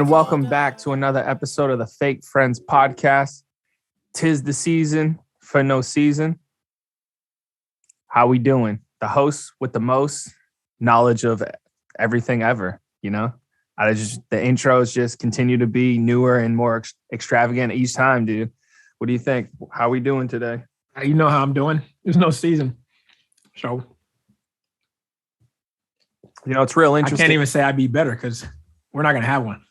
And welcome back to another episode of the Fake Friends podcast. 'Tis the season for no season. How we doing? The host with the most knowledge of everything ever, you know? The intros just continue to be newer and more extravagant each time, dude. What do you think? How we doing today? You know how I'm doing. There's no season. So, you know, it's real interesting. I can't even say I'd be better because we're not going to have one.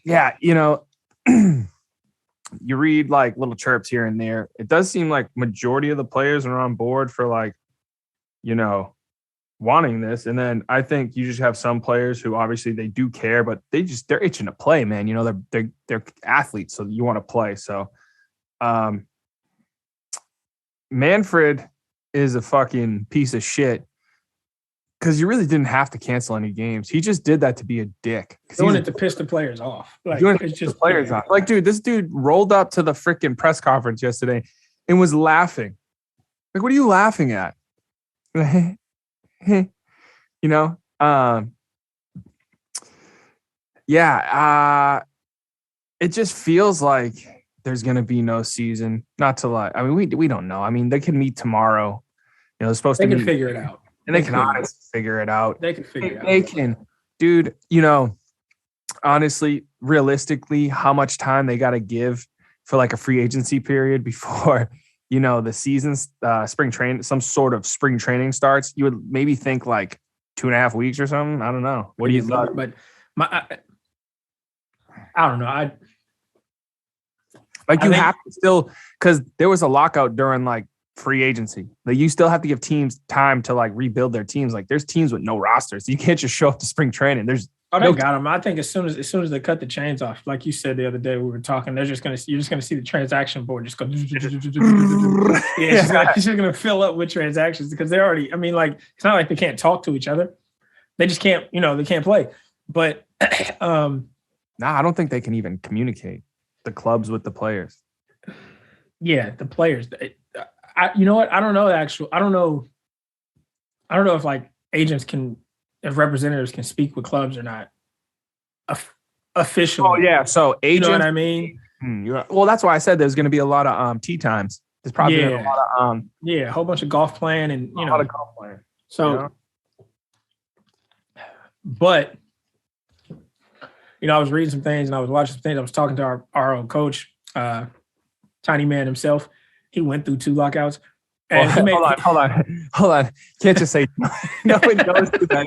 Yeah, you know, you read like little chirps here and there. It does seem like majority of the players are on board for like, you know, wanting this. And then I think you just have some players who obviously they do care, but they're itching to play, man. You know, they're athletes, so you want to play. So Manfred is a fucking piece of shit because you really didn't have to cancel any games. He just did that to be a dick. Doing it to piss the players off. Like, it's just players off. Like, dude, this dude rolled up to the freaking press conference yesterday and was laughing. Like, what are you laughing at? You know? It just feels like there's going to be no season. Not to lie. I mean, we don't know. I mean, they can meet tomorrow. You know, they're supposed to meet. They can figure it out. And they can honestly figure it out. They can figure it out. They can. Dude, you know, honestly, realistically, how much time they got to give for like a free agency period before, you know, the season's spring training, some sort of spring training starts? You would maybe think like 2.5 weeks or something. I don't know. What do you think? But I don't know. I have to still, because there was a lockout during like free agency. Like you still have to give teams time to like rebuild their teams. Like there's teams with no rosters. You can't just show up to spring training. They got them. I think as soon as they cut the chains off, like you said the other day, we were talking. You're just gonna see the transaction board just go. It's just gonna fill up with transactions because they're already. I mean, like it's not like they can't talk to each other. They just can't. You know, they can't play. But I don't think they can even communicate. The clubs with the players. Yeah, the players. You know what? I don't know. I don't know if like agents can, if representatives can speak with clubs or not. Officially. Oh yeah. So agents. You know what I mean? Well, that's why I said there's going to be a lot of tee times. There's probably a lot of a whole bunch of golf playing and a lot of golf playing. So, you know? But you know, I was reading some things and I was watching some things. I was talking to our own coach, Tiny Man himself. He went through 2 lockouts. And hold on. Can't just say no one knows who that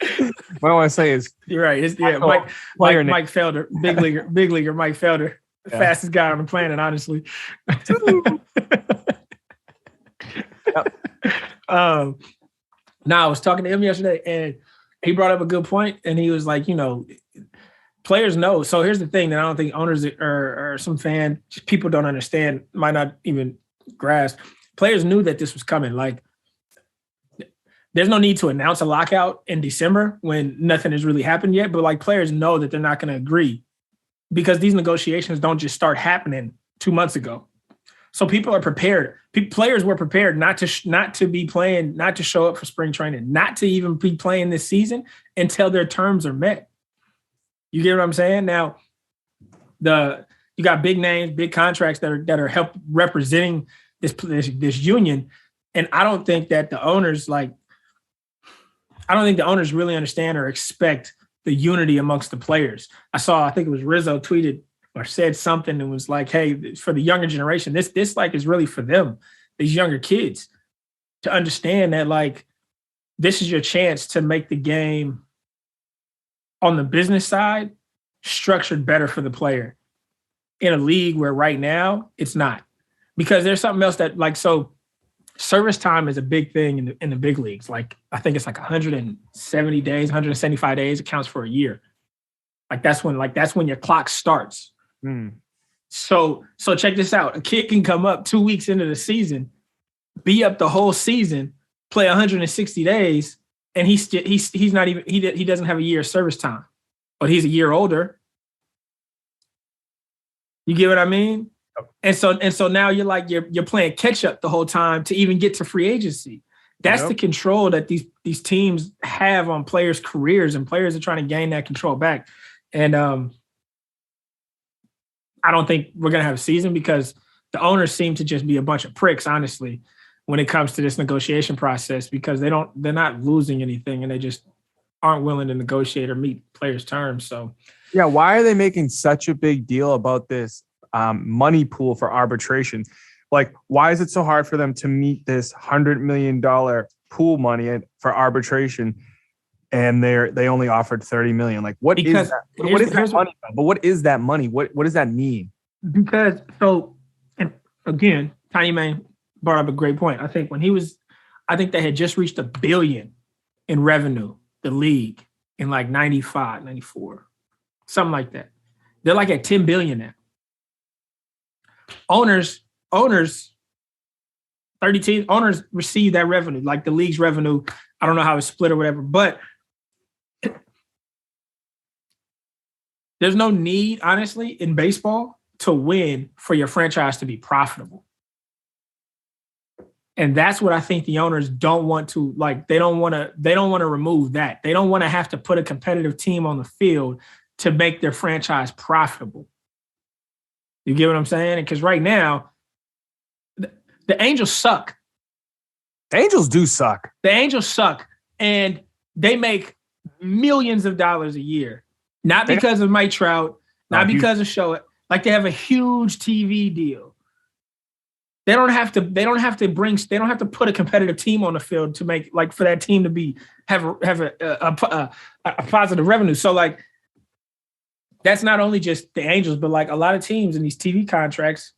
is. What I want to say is you're right. Mike Felder, big leaguer Mike Felder, the fastest guy on the planet, honestly. I was talking to him yesterday and he brought up a good point and he was like, you know, players know. So here's the thing that I don't think owners or some fan people don't understand, might not even grasp. Players knew that this was coming. Like, there's no need to announce a lockout in December when nothing has really happened yet. But like, players know that they're not going to agree because these negotiations don't just start happening 2 months ago. So people are prepared. Players were prepared not to be playing, not to show up for spring training, not to even be playing this season until their terms are met. You get what I'm saying? Now, you got big names, big contracts that are help representing this union, and I don't think that the owners really understand or expect the unity amongst the players. I think it was Rizzo tweeted or said something and was like, "Hey, for the younger generation, this like is really for them, these younger kids, to understand that like this is your chance to make the game." On the business side, structured better for the player in a league where right now it's not, because there's something else that like, so service time is a big thing in the big leagues. Like, I think it's like 170 days, 175 days accounts for a year. Like that's when your clock starts. So check this out. A kid can come up 2 weeks into the season, be up the whole season, play 160 days, and he's not even he doesn't have a year of service time, but he's a year older. You get what I mean? And so now you're playing catch up the whole time to even get to free agency. That's the control that these teams have on players' careers, and players are trying to gain that control back. And I don't think we're going to have a season because the owners seem to just be a bunch of pricks, honestly, when it comes to this negotiation process, because they're not losing anything and they just aren't willing to negotiate or meet players' terms. So, yeah, why are they making such a big deal about this money pool for arbitration? Like, why is it so hard for them to meet this $100 million pool money for arbitration? And they only offered 30 million. Like, what is that? What is that money? But what is that money? What does that mean? Because and again, Tiny Man brought up a great point. I think I think they had just reached $1 billion in revenue, the league, in like 95, 94, something like that. They're like at 10 billion now. Owners, 30 teams, owners receive that revenue, like the league's revenue. I don't know how it's split or whatever, but there's no need, honestly, in baseball to win for your franchise to be profitable. And that's what I think the owners don't want to, like, they don't want to remove that. They don't want to have to put a competitive team on the field to make their franchise profitable. You get what I'm saying? Because right now, the Angels suck. The Angels do suck. The Angels suck. And they make millions of dollars a year. Not because of Mike Trout, not because of Show. Like, they have a huge TV deal. They don't have to put a competitive team on the field to make, like, for that team to have a positive revenue. So, like, that's not only just the Angels, but like a lot of teams in these TV contracts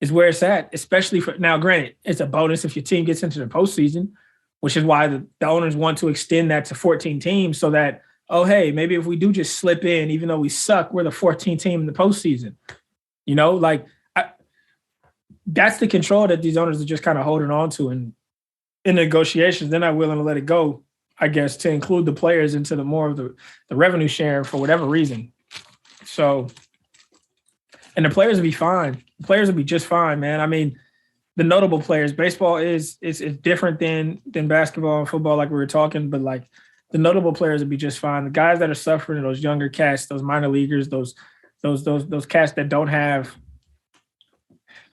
is where it's at, especially for now. Granted, it's a bonus if your team gets into the postseason, which is why the owners want to extend that to 14 teams so that, oh, hey, maybe if we do just slip in, even though we suck, we're the 14th team in the postseason. You know, like, that's the control that these owners are just kind of holding on to. And in negotiations, they're not willing to let it go, I guess, to include the players into the more of the revenue sharing for whatever reason. So, and the players will be fine. The players will be just fine, man. I mean, the notable players, baseball is different than basketball and football, like we were talking, but like the notable players will be just fine. The guys that are suffering, those younger cats, those minor leaguers, those cats that don't have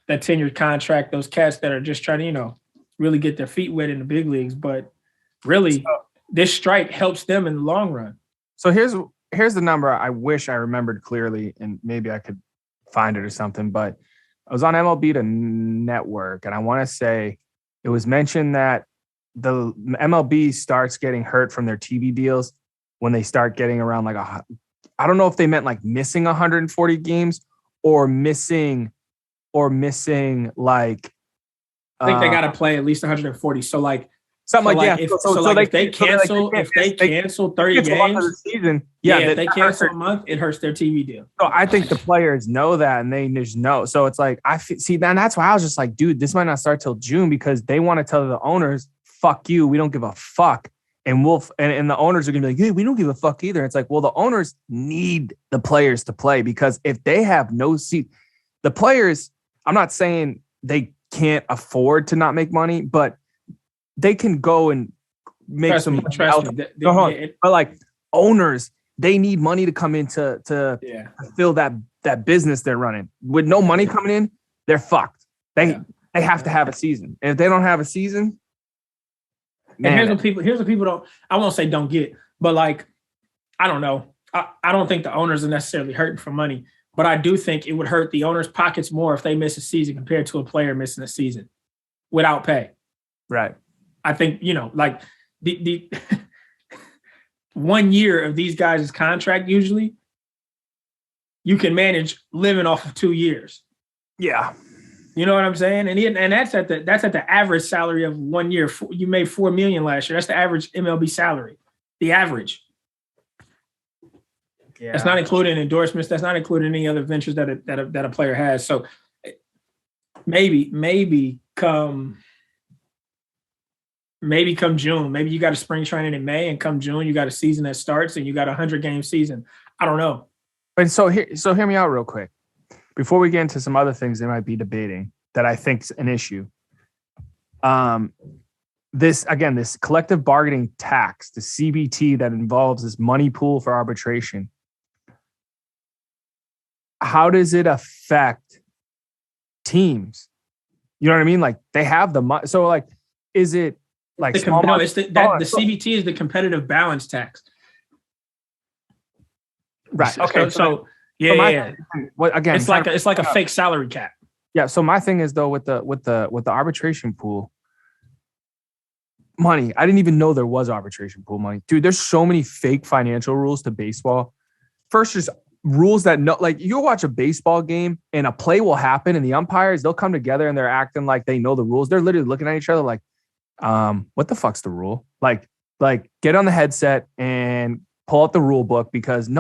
that tenured contract, those cats that are just trying to, really get their feet wet in the big leagues. But really, this strike helps them in the long run. So here's the number I wish I remembered clearly, and maybe I could find it or something, but I was on MLB the Network, and I want to say it was mentioned that the MLB starts getting hurt from their TV deals when they start getting around like I don't know if they meant like missing 140 games or missing like I think they got to play at least 140. So like something like that. If they cancel 30 games of the season, if they cancel a month, it hurts their TV deal. So I think the players know that, and they just know. So it's like that's why I was just like, dude, this might not start till June because they want to tell the owners, "Fuck you, we don't give a fuck," and and the owners are gonna be like, "Hey, we don't give a fuck either." It's like, well, the owners need the players to play because if they have no seat, the players. I'm not saying they can't afford to not make money, but they can go and make some money. But like owners, they need money to come in to fill that business they're running. With no money coming in, they're fucked. They have to have a season. And if they don't have a season, man. And here's what people don't, I won't say don't get, but like, I don't know. I don't think the owners are necessarily hurting for money. But I do think it would hurt the owner's pockets more if they miss a season compared to a player missing a season without pay. Right. I think, like the 1 year of these guys' contract, usually you can manage living off of 2 years. Yeah. You know what I'm saying? And that's at the average salary of 1 year. You made $4 million last year. That's the average MLB salary. The average. Yeah. That's not including endorsements. That's not including any other ventures that a player has. So maybe come June. Maybe you got a spring training in May, and come June you got a season that starts and you got a 100-game season. I don't know. But so hear me out real quick before we get into some other things they might be debating that I think's an issue. This collective bargaining tax, the CBT that involves this money pool for arbitration. how does it affect teams? You know what I mean? Like they have the money. So like, is it like the CBT is the competitive balance tax. Right. Okay. So yeah. What again? It's like a fake salary cap. Yeah. So my thing is though with the arbitration pool money, I didn't even know there was arbitration pool money, dude. There's so many fake financial rules to baseball. First, just rules that you'll watch a baseball game and a play will happen and the umpires, they'll come together and they're acting like they know the rules. They're literally looking at each other like, what the fuck's the rule? Like get on the headset and pull out the rule book because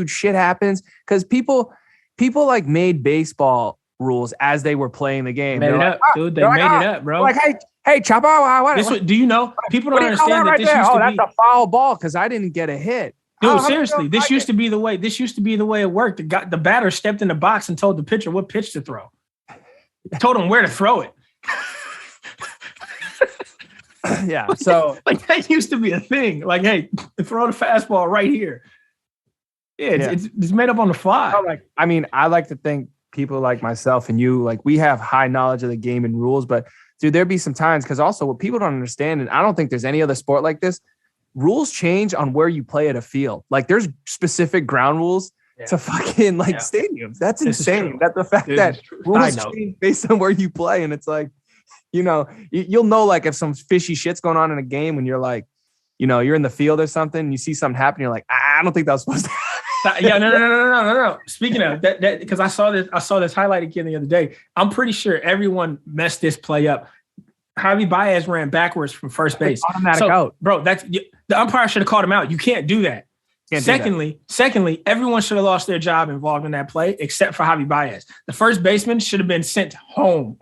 shit happens because people like made baseball rules as they were playing the game. Made it up, dude. They made it up, bro. Like, hey, Chapo, do you know? People don't understand that this used to be. That's a foul ball because I didn't get a hit. Dude, seriously, this used to be the way. This used to be the way it worked. The batter stepped in the box and told the pitcher what pitch to throw. Told him where to throw it. Yeah, so like that used to be a thing. Like, hey, throw the fastball right here. Yeah, it's made up on the fly. I like to think people like myself and you, like we have high knowledge of the game and rules, but dude, there'd be some times because also what people don't understand, and I don't think there's any other sport like this. Rules change on where you play at a field. Like there's specific ground rules to fucking stadiums. That's insane. That's the fact that rules change based on where you play. And it's like, you'll know like if some fishy shit's going on in a game when you're like, you're in the field or something and you see something happen. You're like, I don't think that was supposed to happen. Yeah, no. Speaking of that, because I saw this highlight again the other day. I'm pretty sure everyone messed this play up. Javi Baez ran backwards from first base. Automatic out. Bro, the umpire should have called him out. You can't do that. Secondly, everyone should have lost their job involved in that play except for Javi Baez. The first baseman should have been sent home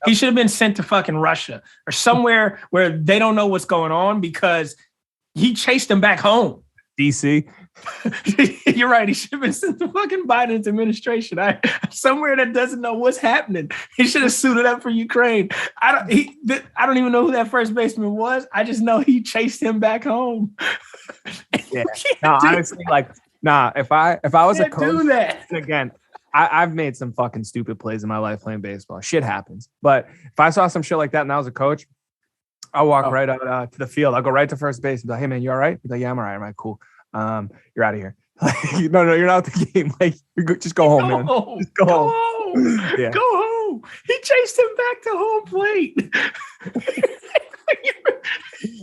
he should have been sent to fucking Russia or somewhere where they don't know what's going on because he chased them back home. DC. You're right. He should have been sent to fucking Biden's administration. Somewhere that doesn't know what's happening. He should have suited up for Ukraine. I don't even know who that first baseman was. I just know he chased him back home. Yeah. No, honestly, if I was a coach, do that. Again, I've made some fucking stupid plays in my life playing baseball. Shit happens. But if I saw some shit like that and I was a coach, I'll walk right out to the field. I'll go right to first base and be like, hey man, you all right? He's like, yeah, I'm all right. I'm all right, cool. You're out of here. No, you're not the game. Like, just go home, man. Just go home. Yeah. Go home. He chased him back to home plate.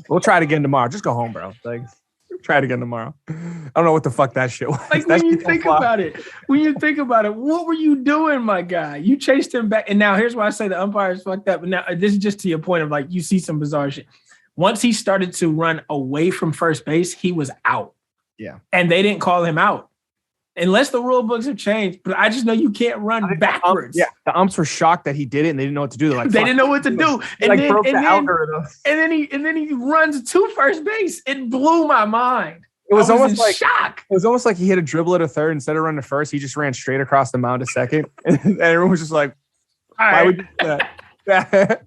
We'll try it again tomorrow. Just go home, bro. Like, try it again tomorrow. I don't know what the fuck that shit was. Like when you think about it, what were you doing, my guy? You chased him back. And now here's why I say the umpires fucked up. Now this is just to your point of like, you see some bizarre shit. Once he started to run away from first base, he was out. Yeah. And they didn't call him out. Unless the rule books have changed, but I just know you can't run backwards. The umps were shocked that he did it and they didn't know what to do. They're like, they didn't know what to do. And then broke the algorithm. And then he runs to first base. It blew my mind. It was almost like shock. It was almost like he hit a dribble at a third instead of running to first. He just ran straight across the mound to second. And everyone was just like, why would you do that?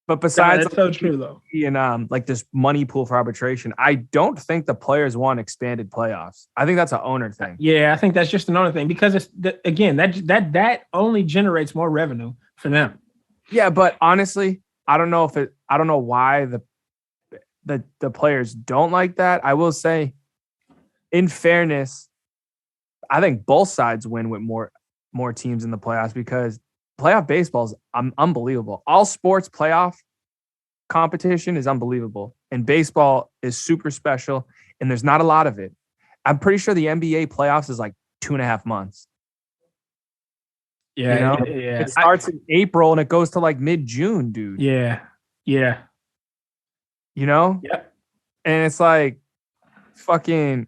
But besides, that's so true though. And like this money pool for arbitration, I don't think the players want expanded playoffs. I think that's an owner thing. Yeah, I think that's just an owner thing because it's again that only generates more revenue for them. Yeah, but honestly, I don't know why the players don't like that. I will say, in fairness, I think both sides win with more teams in the playoffs because playoff baseball is unbelievable. All sports playoff competition is unbelievable. And baseball is super special. And there's not a lot of it. I'm pretty sure the NBA playoffs is like 2.5 months. Yeah. It starts in April and it goes to like mid-June, dude. Yeah. Yep. And it's like fucking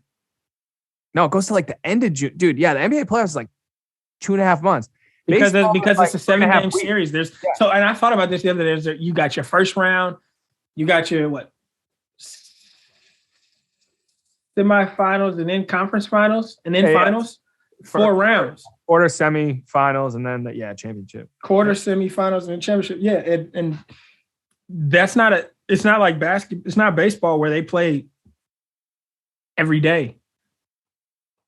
no, it goes to like the end of June. Dude, yeah, the NBA playoffs is like 2.5 months. Because it's a 7-game series. And I thought about this the other day. You got your first round, you got your semifinals, and then conference finals, and then finals. 4 rounds. Quarter, semifinals, and then championship. Quarter, semifinals, and then championship. Yeah, and that's not it's not like basketball. It's not baseball where they play every day.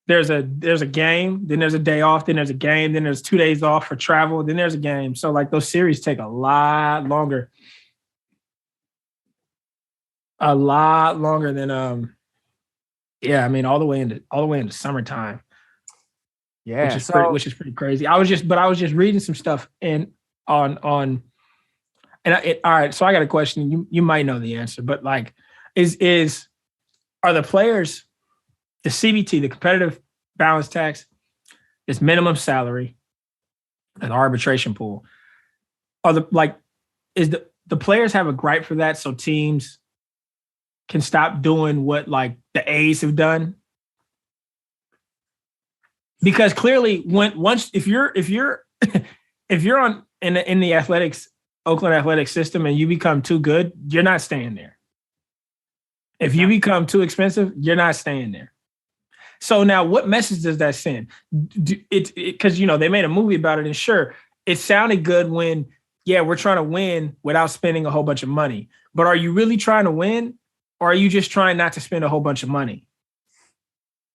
there's a game, then there's a day off, then there's a game, then there's 2 days off for travel, then there's a game. So like those series take a lot longer. A lot longer than I mean all the way into summertime. Yeah, which is pretty crazy. I was just reading some stuff all right. So I got a question. You might know the answer, but like, are the players the CBT, the competitive balance tax, this minimum salary, an arbitration pool? Is the players have a gripe for that so teams can stop doing what like the A's have done? Because clearly, if you're on in the Oakland athletics system and you become too good, you're not staying there. If you become too expensive, you're not staying there. So now, what message does that send? Because they made a movie about it, and sure, it sounded good when we're trying to win without spending a whole bunch of money. But are you really trying to win, or are you just trying not to spend a whole bunch of money?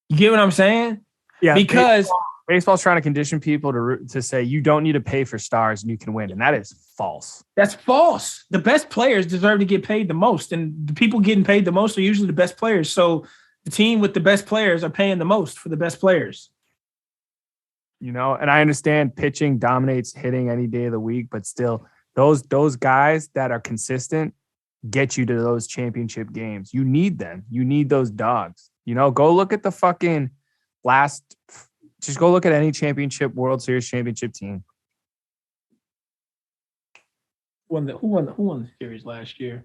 You get what I'm saying? Yeah, because baseball's trying to condition people to say you don't need to pay for stars and you can win, and that is false. That's false. The best players deserve to get paid the most, and the people getting paid the most are usually the best players. So the team with the best players are paying the most for the best players. And I understand pitching dominates hitting any day of the week, but still, those guys that are consistent get you to those championship games. You need them. You need those dogs. Go look at the fucking just go look at any championship, World Series championship team. Who won the series last year?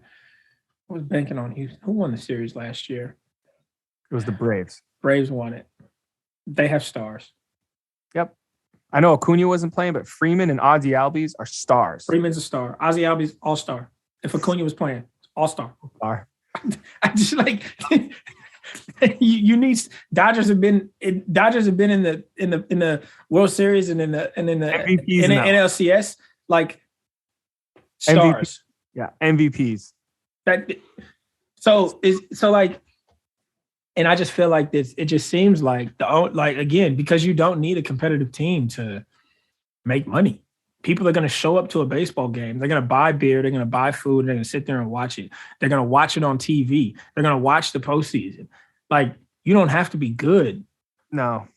I was banking on Houston. Who won the series last year? It was the Braves. Braves won it. They have stars. Yep. I know Acuna wasn't playing, but Freeman and Ozzie Albies are stars. Freeman's a star. Ozzie Albies, all-star. If Acuna was playing, all-star. Star. I just like you need Dodgers have been in the World Series and in the NLCS like stars. MVPs. And I just feel like this. It just seems like again, because you don't need a competitive team to make money. People are going to show up to a baseball game. They're going to buy beer. They're going to buy food. They're going to sit there and watch it. They're going to watch it on TV. They're going to watch the postseason. Like, you don't have to be good. No.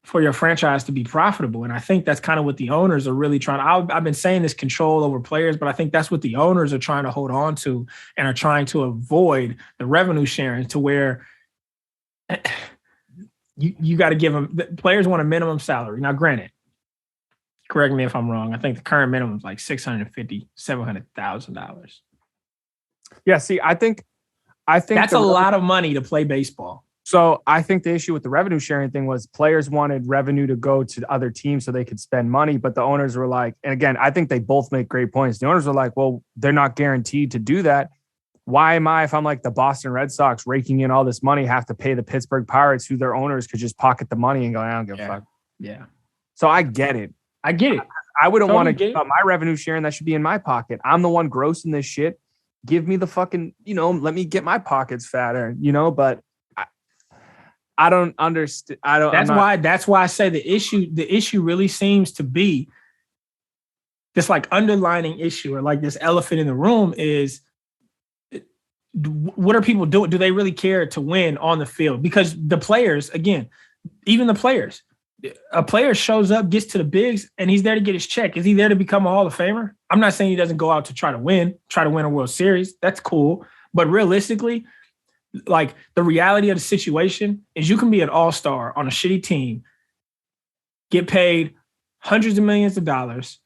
For your franchise to be profitable. And I think that's kind of what the owners are really trying. I've been saying this control over players, but I think that's what the owners are trying to hold on to and are trying to avoid the revenue sharing to where you got to give them. The players want a minimum salary. Now, granted, correct me if I'm wrong. I think the current minimum is like $650,000, $700,000. Yeah. See, I think that's a lot of money to play baseball. So I think the issue with the revenue sharing thing was players wanted revenue to go to other teams so they could spend money, but the owners were like, and again, I think they both make great points. The owners were like, well, they're not guaranteed to do that. Why am I, if I'm like the Boston Red Sox raking in all this money, have to pay the Pittsburgh Pirates who their owners could just pocket the money and go, I don't give a fuck. Yeah. So I get it. I get it. I wouldn't want to give up my revenue sharing. That should be in my pocket. I'm the one grossing this shit. Give me the fucking, let me get my pockets fatter, but I don't understand. That's why I say the issue really seems to be this like underlining issue or like this elephant in the room is what are people doing? Do they really care to win on the field? Because the players, again, even the players, a player shows up, gets to the bigs, and he's there to get his check. Is he there to become a Hall of Famer? I'm not saying he doesn't go out to try to win a World Series. That's cool. But realistically, like the reality of the situation is you can be an all-star on a shitty team, get paid hundreds of millions of dollars,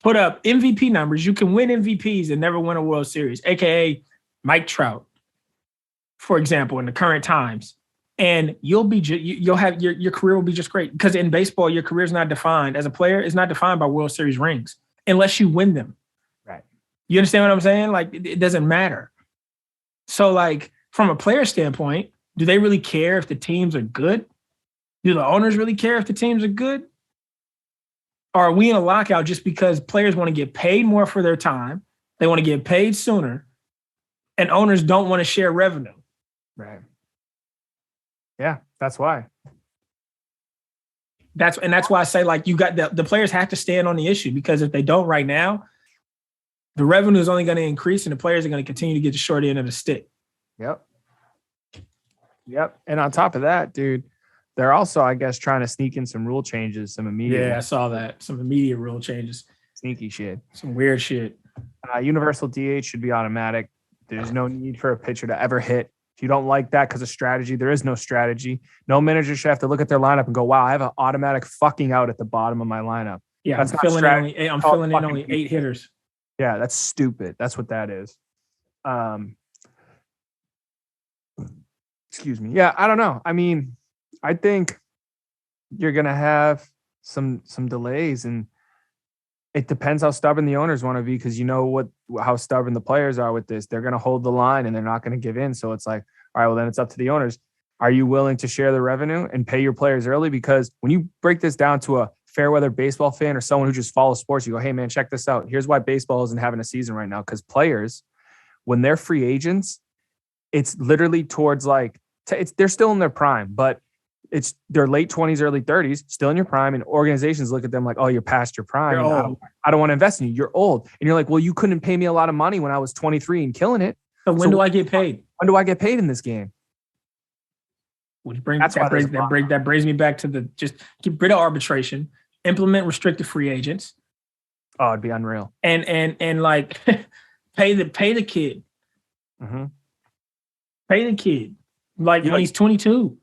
put up MVP numbers. You can win MVPs and never win a World Series, AKA Mike Trout, for example, in the current times. And you'll have your career will be just great because in baseball, your career is not defined as a player. It's not defined by World Series rings unless you win them. Right. You understand what I'm saying? Like it doesn't matter. So like from a player standpoint, do they really care if the teams are good? Do the owners really care if the teams are good? Or are we in a lockout just because players want to get paid more for their time? They want to get paid sooner and owners don't want to share revenue. Right. Yeah, that's why. That's why I say, like, you got the players have to stand on the issue, because if they don't right now, the revenue is only going to increase and the players are going to continue to get the short end of the stick. Yep. And on top of that, dude, they're also, I guess, trying to sneak in some rule changes, some immediate. Yeah, I saw that. Some immediate rule changes. Sneaky shit. Some weird shit. Universal DH should be automatic. There's no need for a pitcher to ever hit. If you don't like that because of strategy, there is no strategy. No manager should have to look at their lineup and go, wow, I have an automatic fucking out at the bottom of my lineup. Yeah, I'm filling in only 8 hitters. Yeah, that's stupid. That's what that is. Excuse me. Yeah, I don't know. I mean, I think you're going to have some delays, and it depends how stubborn the owners want to be, because you know how stubborn the players are with this. They're going to hold the line and they're not going to give in. So it's like, all right, well, then it's up to the owners. Are you willing to share the revenue and pay your players early? Because when you break this down to a fair weather baseball fan or someone who just follows sports, you go, hey, man, check this out. Here's why baseball isn't having a season right now. Because players, when they're free agents, it's literally towards like, they're still in their prime, but it's their late 20s, early 30s, still in your prime. And organizations look at them like, oh, you're past your prime. I don't want to invest in you. You're old. And you're like, well, you couldn't pay me a lot of money when I was 23 and killing it. So when do I get paid? When do I get paid in this game? Which that brings me back to just get rid of arbitration, implement restricted free agents. Oh, it'd be unreal. And like pay the kid. Mm-hmm. Pay the kid. Like when he's 22.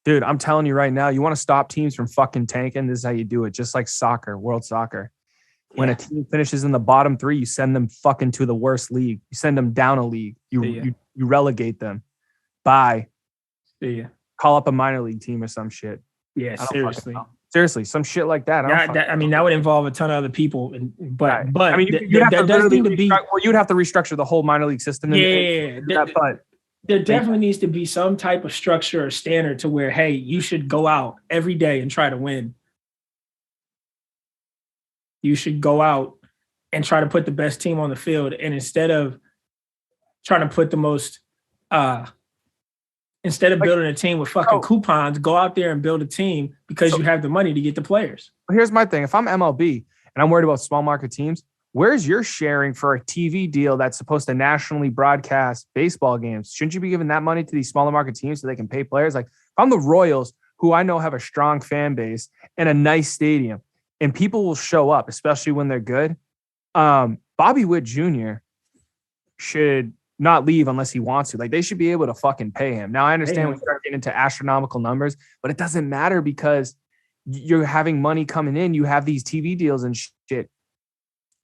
Dude, I'm telling you right now, you want to stop teams from fucking tanking, this is how you do it. Just like soccer, world soccer. When a team finishes in the bottom 3, you send them fucking to the worst league. You send them down a league. You relegate them. Bye. See ya. Call up a minor league team or some shit. Yeah, seriously. Seriously, some shit like that. That would involve a ton of other people. But I mean, you'd have to restructure the whole minor league system. But there definitely needs to be some type of structure or standard to where, hey, you should go out every day and try to win. You should go out and try to put the best team on the field. And instead of trying to put the most, instead of building a team with fucking coupons, go out there and build a team because you have the money to get the players. Here's my thing. If I'm MLB and I'm worried about small market teams, where's your sharing for a TV deal that's supposed to nationally broadcast baseball games? Shouldn't you be giving that money to these smaller market teams so they can pay players? Like, if I'm the Royals, who I know have a strong fan base and a nice stadium, and people will show up, especially when they're good, Bobby Witt Jr. should not leave unless he wants to. Like, they should be able to fucking pay him. Now, I understand we start getting into astronomical numbers, but it doesn't matter because you're having money coming in. You have these TV deals and shit.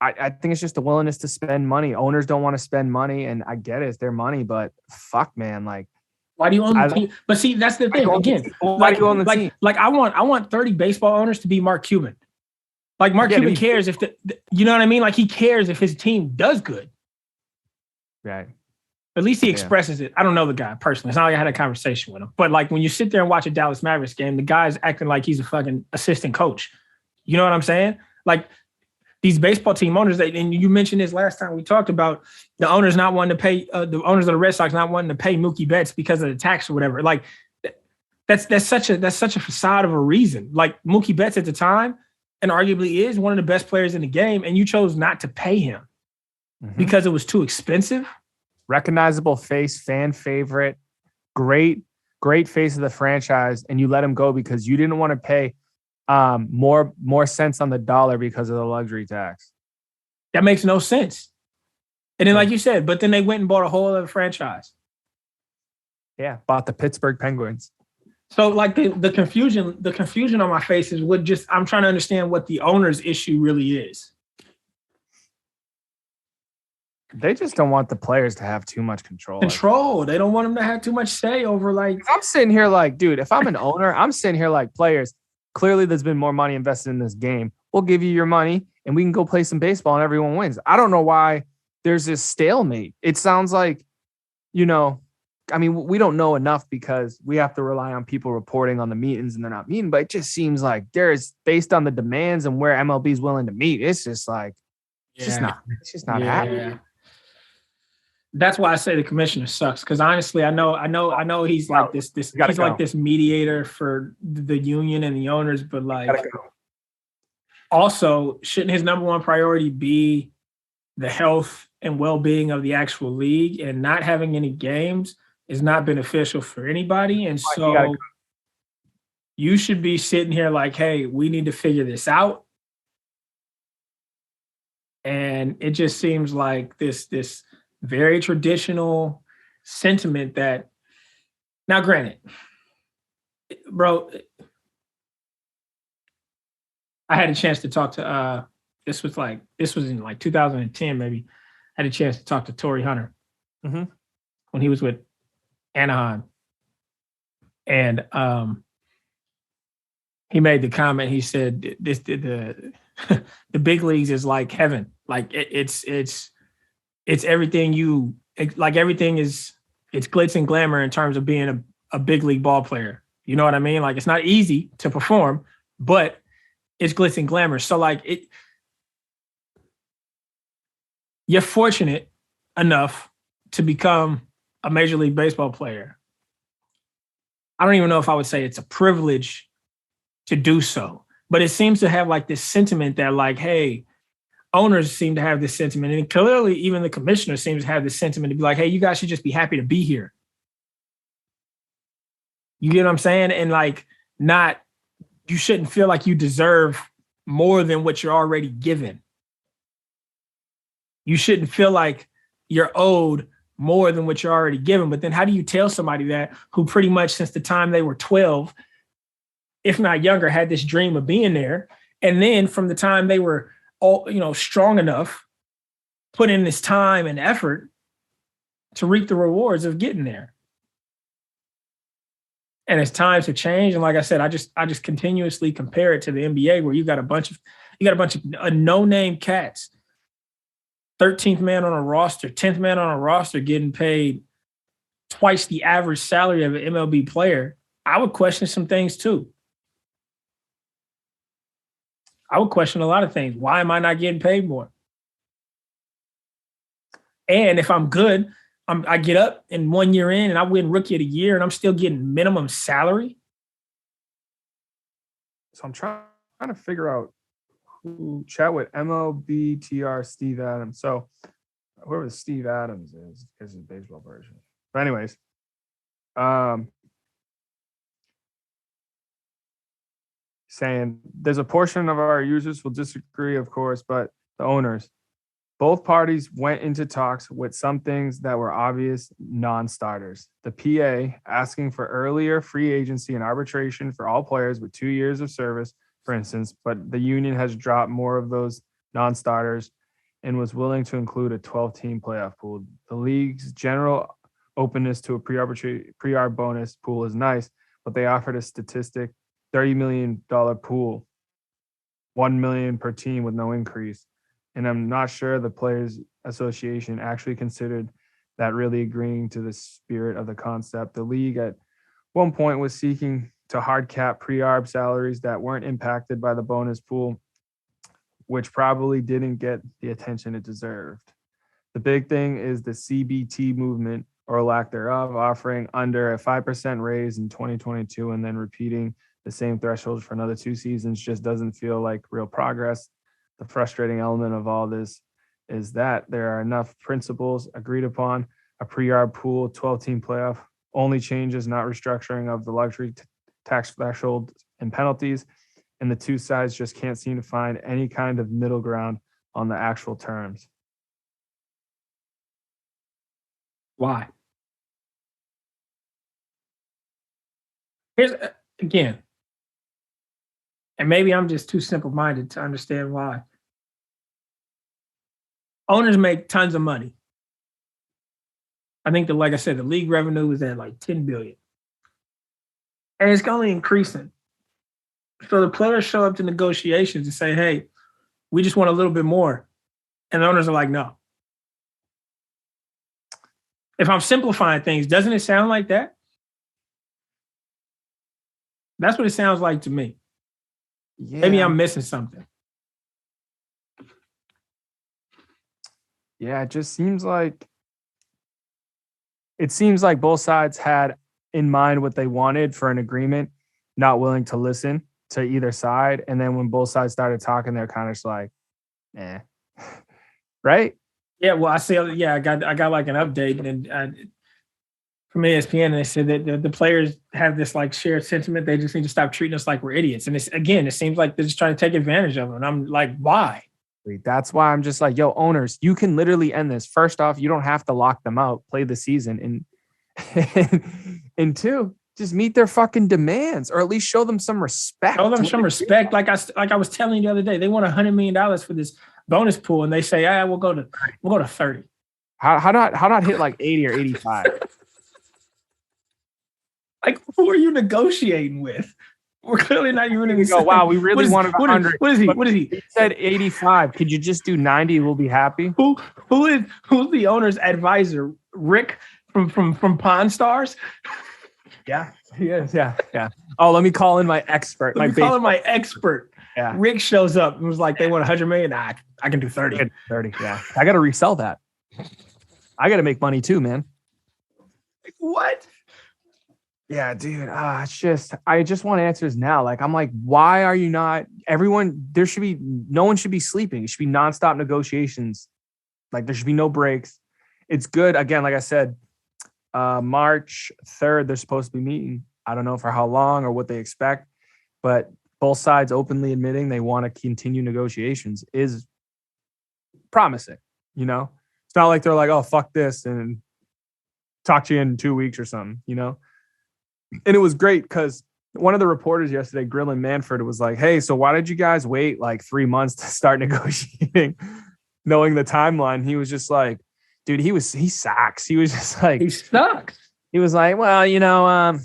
I think it's just a willingness to spend money. Owners don't want to spend money, and I get it. It's their money, but fuck, man. Like, why do you own the team? But see, that's the thing. Again, why do you own the team? Like, I want 30 baseball owners to be Mark Cuban. Like, Mark Cuban cares if you know what I mean? Like, he cares if his team does good. Right. At least he expresses it. I don't know the guy personally. It's not like I had a conversation with him. But like, when you sit there and watch a Dallas Mavericks game, the guy's acting like he's a fucking assistant coach. You know what I'm saying? Like, these baseball team owners, and you mentioned this last time we talked about the owners not wanting to pay, the owners of the Red Sox not wanting to pay Mookie Betts because of the tax or whatever. Like, that's such a facade of a reason. Like, Mookie Betts at the time, and arguably is one of the best players in the game, and you chose not to pay him because it was too expensive. Recognizable face, fan favorite, great face of the franchise, and you let him go because you didn't want to pay more cents on the dollar because of the luxury tax. That makes no sense. And then, like you said, but then they went and bought a whole other franchise. Yeah, bought the Pittsburgh Penguins. So like the confusion on my face is I'm trying to understand what the owner's issue really is. They just don't want the players to have too much control. They don't want them to have too much say over, like. I'm sitting here like, dude, if I'm an owner, I'm sitting here like, players, clearly there's been more money invested in this game. We'll give you your money and we can go play some baseball and everyone wins. I don't know why there's this stalemate. It sounds like, I mean, we don't know enough because we have to rely on people reporting on the meetings and they're not meeting, but it just seems like based on the demands and where MLB is willing to meet, it's just like, it's just not happening. That's why I say the commissioner sucks. Because honestly, I know he's like this. He's like this mediator for the union and the owners. But like, also, shouldn't his number one priority be the health and well-being of the actual league? And not having any games is not beneficial for anybody. And so you should be sitting here like, hey, we need to figure this out. And it just seems like this very traditional sentiment that, now granted, bro, I had a chance to talk to this was in like 2010 maybe. I had a chance to talk to Torrey Hunter when he was with Anaheim. And he made the comment, he said the big leagues is like heaven. Like it's everything everything is, it's glitz and glamour in terms of being a big league ball player. You know what I mean? Like it's not easy to perform, but it's glitz and glamour. So like you're fortunate enough to become a Major League Baseball player. I don't even know if I would say it's a privilege to do so, but it seems to have like this sentiment that like, hey, owners seem to have this sentiment, and clearly even the commissioner seems to have this sentiment to be like, hey, you guys should just be happy to be here. You get what I'm saying? And like, you shouldn't feel like you deserve more than what you're already given. You shouldn't feel like you're owed more than what you're already given. But then how do you tell somebody that who pretty much since the time they were 12, if not younger, had this dream of being there? And then from the time they were strong enough, put in this time and effort to reap the rewards of getting there. And as times have changed, and like I said, I just continuously compare it to the NBA, where you got a bunch of no-name cats, 13th man on a roster, 10th man on a roster, getting paid twice the average salary of an MLB player. I would question some things too. I would question a lot of things. Why am I not getting paid more? And if I'm good, I get up in 1 year in and I win Rookie of the Year and I'm still getting minimum salary. So I'm trying to figure out who chat with MLBTR Steve Adams. So whoever Steve Adams is his baseball version. But anyways, saying there's a portion of our users will disagree, of course, but the owners, both parties went into talks with some things that were obvious non-starters. The PA asking for earlier free agency and arbitration for all players with 2 years of service, for instance, but the union has dropped more of those non-starters and was willing to include a 12-team playoff pool. The league's general openness to a pre-arb bonus pool is nice, but they offered a statistic $30 million pool, $1 million per team with no increase. And I'm not sure the Players Association actually considered that really agreeing to the spirit of the concept. The league at one point was seeking to hard cap pre-arb salaries that weren't impacted by the bonus pool, which probably didn't get the attention it deserved. The big thing is the CBT movement, or lack thereof, offering under a 5% raise in 2022 and then repeating the same thresholds for another 2 seasons just doesn't feel like real progress. The frustrating element of all this is that there are enough principles agreed upon, a pre-arb pool, 12-team playoff, only changes, not restructuring of the luxury tax threshold and penalties, and the two sides just can't seem to find any kind of middle ground on the actual terms. Why? Here's, again, and maybe I'm just too simple-minded to understand why. Owners make tons of money. I think like I said, the league revenue is at like $10 billion. And it's only increasing. So the players show up to negotiations and say, hey, we just want a little bit more. And the owners are like, no. If I'm simplifying things, doesn't it sound like that? That's what it sounds like to me. Yeah. Maybe I'm missing something. Yeah, it just seems like it seems like both sides had in mind what they wanted for an agreement, not willing to listen to either side. And then when both sides started talking, they're kind of just like, eh. Right? Yeah, well, I see. Yeah, I got like an update from ESPN, and they said that the players have this like shared sentiment. They just need to stop treating us like we're idiots. And it seems like they're just trying to take advantage of it. And I'm like, why? That's why I'm just like, yo, owners, you can literally end this. First off, you don't have to lock them out, play the season, and two, just meet their fucking demands, or at least show them some respect. Show them some respect. Like I was telling you the other day, they want $100 million for this bonus pool, and they say, we'll go to 30. How not hit like 80 or 85? Like, who are you negotiating with? We're clearly not even in the go, wow, we really wanted 100. What is he? He said 85. Could you just do 90? We'll be happy. Who's the owner's advisor? Rick from Pawn Stars? Yeah, he is. Yeah. Oh, let me call in my expert. My expert. Yeah. Rick shows up and was like, they want 100 million. Nah, I can do 30. 30. Yeah. I got to resell that. I got to make money too, man. Like, what? Yeah, dude. I just want answers now. Like, I'm like, why are you not? No one should be sleeping. It should be nonstop negotiations. Like, there should be no breaks. It's good. Again, like I said, March 3rd, they're supposed to be meeting. I don't know for how long or what they expect, but both sides openly admitting they want to continue negotiations is promising. You know, it's not like they're like, oh, fuck this and talk to you in 2 weeks or something, you know? And it was great because one of the reporters yesterday, grilling Manfred, was like, hey, so why did you guys wait like 3 months to start negotiating, knowing the timeline? He was just like, dude, he sucks. He was just like, he sucks. He was like, well, you don't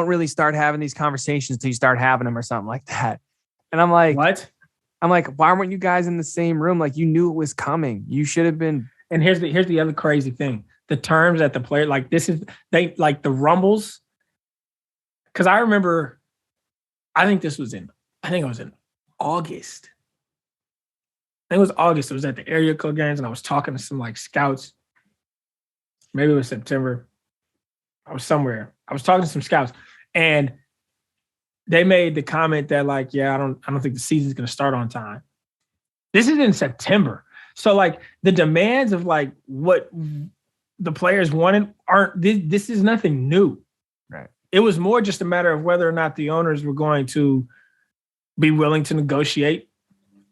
really start having these conversations until you start having them or something like that. And I'm like, what? I'm like, why weren't you guys in the same room? Like, you knew it was coming. You should have been. And here's the other crazy thing. The terms that the player, like they like the rumbles. Cause I remember, I think it was in August. I think it was August. It was at the area code games and I was talking to some like scouts. Maybe it was September. I was somewhere. I was talking to some scouts and they made the comment that like, yeah, I don't think the season's going to start on time. This is in September. So like the demands of like what the players wanted this is nothing new. Right. It was more just a matter of whether or not the owners were going to be willing to negotiate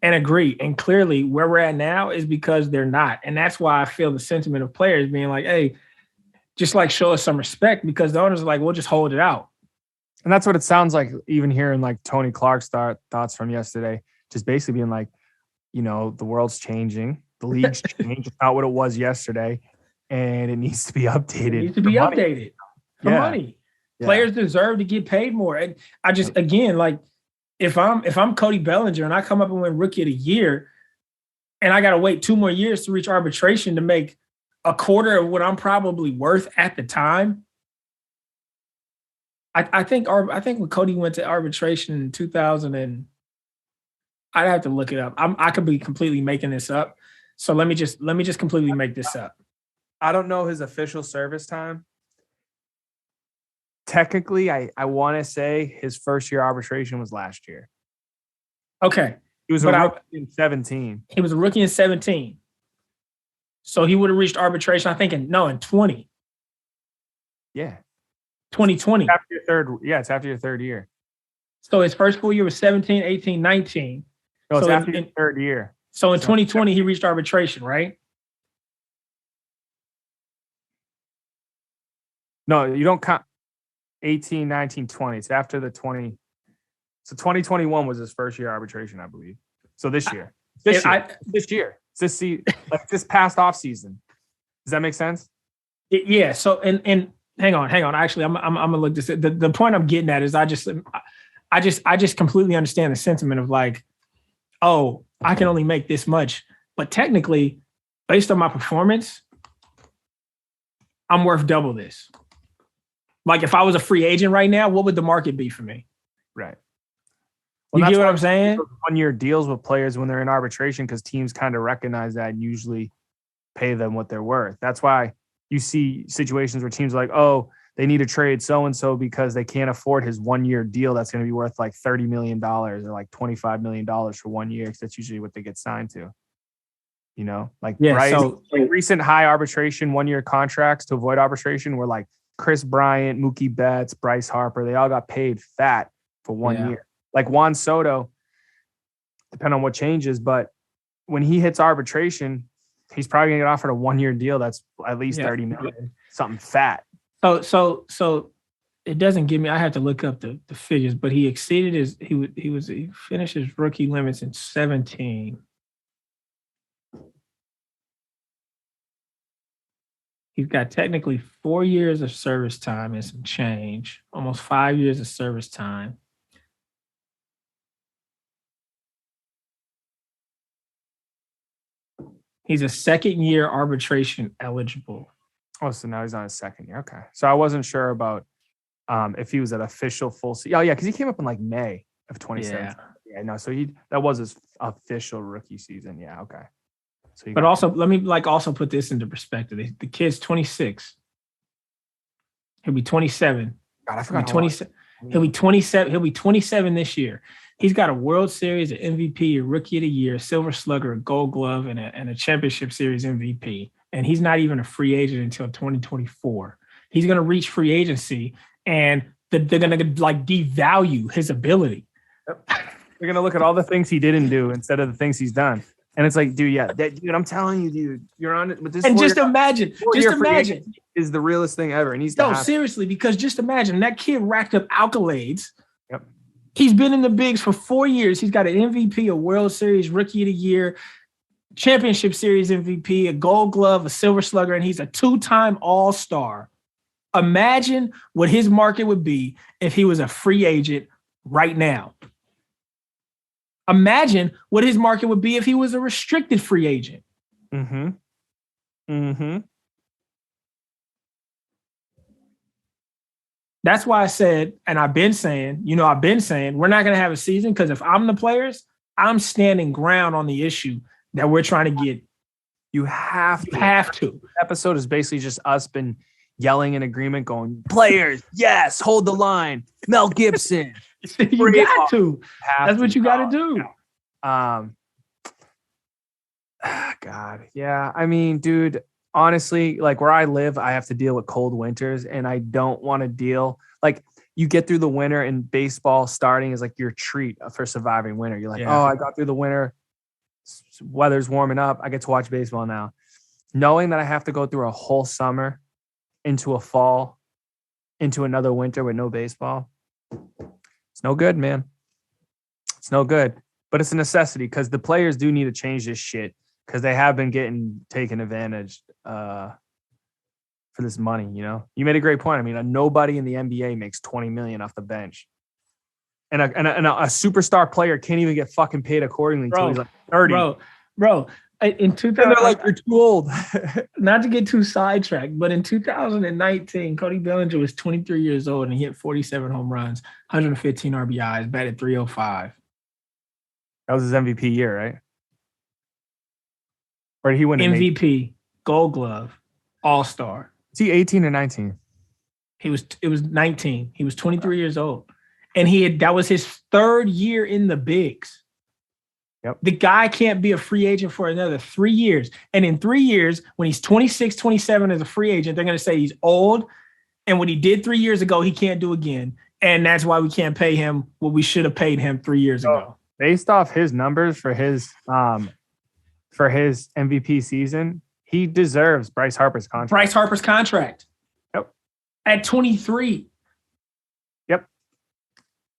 and agree. And clearly where we're at now is because they're not. And that's why I feel the sentiment of players being like, hey, just like show us some respect, because the owners are like, we'll just hold it out. And that's what it sounds like, even hearing like Tony Clark's thoughts from yesterday, just basically being like, you know, the world's changing. The league's changed. It's not what it was yesterday. And it needs to be updated. It needs to be updated for money. Yeah. Players deserve to get paid more. And I just, again, like if I'm Cody Bellinger and I come up and win Rookie of the Year and I got to wait 2 more years to reach arbitration to make a quarter of what I'm probably worth at the time. I think when Cody went to arbitration in 2000 and I'd have to look it up. I could be completely making this up. So let me just completely make this up. I don't know his official service time. Technically, I want to say his first year arbitration was last year. Okay. He was a rookie in 17. He was a rookie in 17. So he would have reached arbitration, I think, in 20. Yeah. 2020. It's after your third year. So his first full year was 17, 18, 19. No, it's after your third year. So in 2020, he reached arbitration, right? No, you don't count 18, 19, 20. It's after the 20. So 2021 was his first year arbitration, I believe. So this year. This year. This past off season. Does that make sense? Yeah. So and hang on. Actually, I'm gonna look this. The point I'm getting at is I just completely understand the sentiment of like, oh, I can only make this much, but technically, based on my performance, I'm worth double this. Like if I was a free agent right now, what would the market be for me? Right. You get what I'm saying? 1 year deals with players when they're in arbitration because teams kind of recognize that and usually pay them what they're worth. That's why you see situations where teams are like, oh, they need to trade so-and-so because they can't afford his 1-year deal that's going to be worth like $30 million or like $25 million for 1 year, because that's usually what they get signed to. You know, like recent high arbitration 1-year contracts to avoid arbitration were like Chris Bryant, Mookie Betts, Bryce Harper. They all got paid fat for 1 year. Like Juan Soto, depending on what changes, but when he hits arbitration, he's probably gonna get offered a 1-year deal that's at least 30 million, something fat. So it doesn't give me. I have to look up the figures, but he exceeded he finished his rookie limits in 17. He's got technically 4 years of service time and some change, almost 5 years of service time. He's a second-year arbitration eligible. Oh, so now he's on his second year. Okay. So I wasn't sure about if he was an official full season. Oh, yeah, because he came up in like May of 2017. Yeah, no, so that was his official rookie season. Yeah, okay. So but also, let me also put this into perspective. The kid's 26. He'll be 27. God, I forgot. He'll be 27. He'll be 27 this year. He's got a World Series, an MVP, a Rookie of the Year, Silver Slugger, a Gold Glove, and a Championship Series MVP. And he's not even a free agent until 2024. He's going to reach free agency, and they're going to like devalue his ability. They're going to look at all the things he didn't do instead of the things he's done. And it's like, dude, dude, I'm telling you, dude, you're on it with this. And just imagine is the realest thing ever. And he's seriously, because just imagine that kid racked up accolades. Yep. He's been in the bigs for 4 years. He's got an MVP, a World Series Rookie of the Year, Championship Series MVP, a Gold Glove, a Silver Slugger, and he's a 2-time All-Star. Imagine what his market would be if he was a free agent right now. Imagine what his market would be if he was a restricted free agent. Mm-hmm. Mm-hmm. That's why I said, and I've been saying, we're not going to have a season because if I'm the players, I'm standing ground on the issue that we're trying to get. You have to. The episode is basically just us been yelling in agreement, going, players, yes, hold the line. Mel Gibson. You got to. That's what you got to do. God, yeah. I mean, dude, honestly, like where I live, I have to deal with cold winters, and I don't want to deal. Like you get through the winter, and baseball starting is like your treat for surviving winter. You're like, oh, I got through the winter. Weather's warming up. I get to watch baseball now. Knowing that I have to go through a whole summer into a fall, into another winter with no baseball. It's no good, man. It's no good, but it's a necessity because the players do need to change this shit because they have been getting taken advantage for this money. You know, you made a great point. I mean, nobody in the NBA makes $20 million off the bench, and a superstar player can't even get fucking paid accordingly until he's like 30. Bro. In 2000, they're like, you're too old. Not to get too sidetracked, but in 2019, Cody Bellinger was 23 years old and he hit 47 home runs, 115 RBIs, batted .305. That was his MVP year, right? Or did he win MVP, Gold Glove, All-Star. Is he 18 or 19? It was 19. He was 23 years old. And that was his third year in the bigs. Yep. The guy can't be a free agent for another 3 years. And in 3 years, when he's 26, 27 as a free agent, they're going to say he's old. And what he did 3 years ago, he can't do again. And that's why we can't pay him what we should have paid him 3 years ago. Based off his numbers for his MVP season, he deserves Bryce Harper's contract. Yep. At 23. Yep.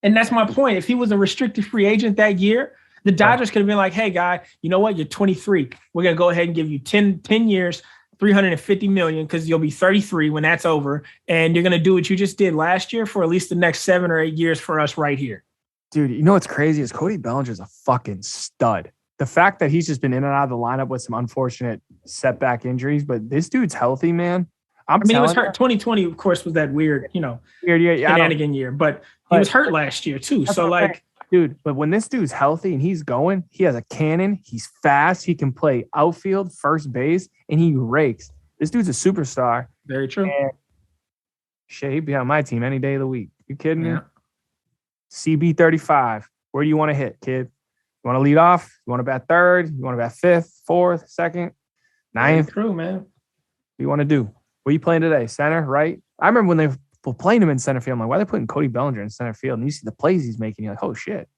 And that's my point. If he was a restricted free agent that year, the Dodgers could have been like, hey, guy, you know what? You're 23. We're going to go ahead and give you 10 years, $350 million, because you'll be 33 when that's over. And you're going to do what you just did last year for at least the next 7 or 8 years for us right here. Dude, you know what's crazy is Cody Bellinger's a fucking stud. The fact that he's just been in and out of the lineup with some unfortunate setback injuries, but this dude's healthy, man. I mean, he was hurt. 2020, of course, was that weird shenanigan year, but he was hurt last year too. So like, dude, but when this dude's healthy and he's going, he has a cannon. He's fast. He can play outfield, first base, and he rakes. This dude's a superstar. Very true. And shit, he'd be on my team any day of the week. You kidding me? Yeah. CB 35. Where do you want to hit, kid? You want to lead off? You want to bat third? You want to bat fifth, fourth, second, ninth? Very true, man. What do you want to do? What are you playing today? Center, right? I remember when they were playing him in center field. I'm like, why are they putting Cody Bellinger in center field? And you see the plays he's making. You're like, oh shit,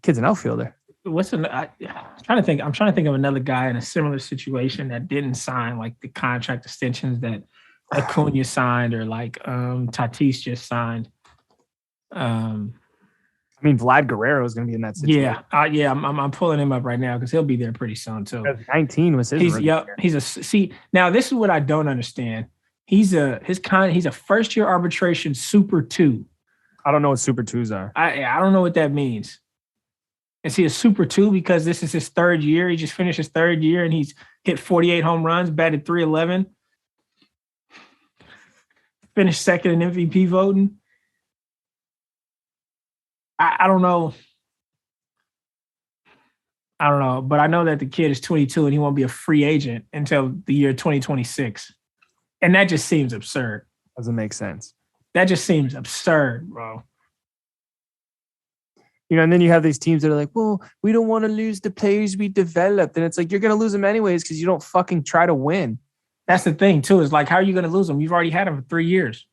kid's an outfielder. I'm trying to think of another guy in a similar situation that didn't sign like the contract extensions that Acuna signed or like Tatis just signed. I mean, Vlad Guerrero is going to be in that situation. Yeah. I'm pulling him up right now because he'll be there pretty soon too. 19 was his. Now this is what I don't understand. He's a first year arbitration Super 2. I don't know what Super 2s are. I don't know what that means. Is he a Super 2 because this is his third year? He just finished his third year and he's hit 48 home runs, batted .311, finished second in MVP voting. I don't know. But I know that the kid is 22 and he won't be a free agent until the year 2026. And that just seems absurd. Doesn't make sense. That just seems absurd, bro. You know, and then you have these teams that are like, well, we don't want to lose the players we developed. And it's like, you're going to lose them anyways because you don't fucking try to win. That's the thing, too. Is like, how are you going to lose them? You've already had them for 3 years.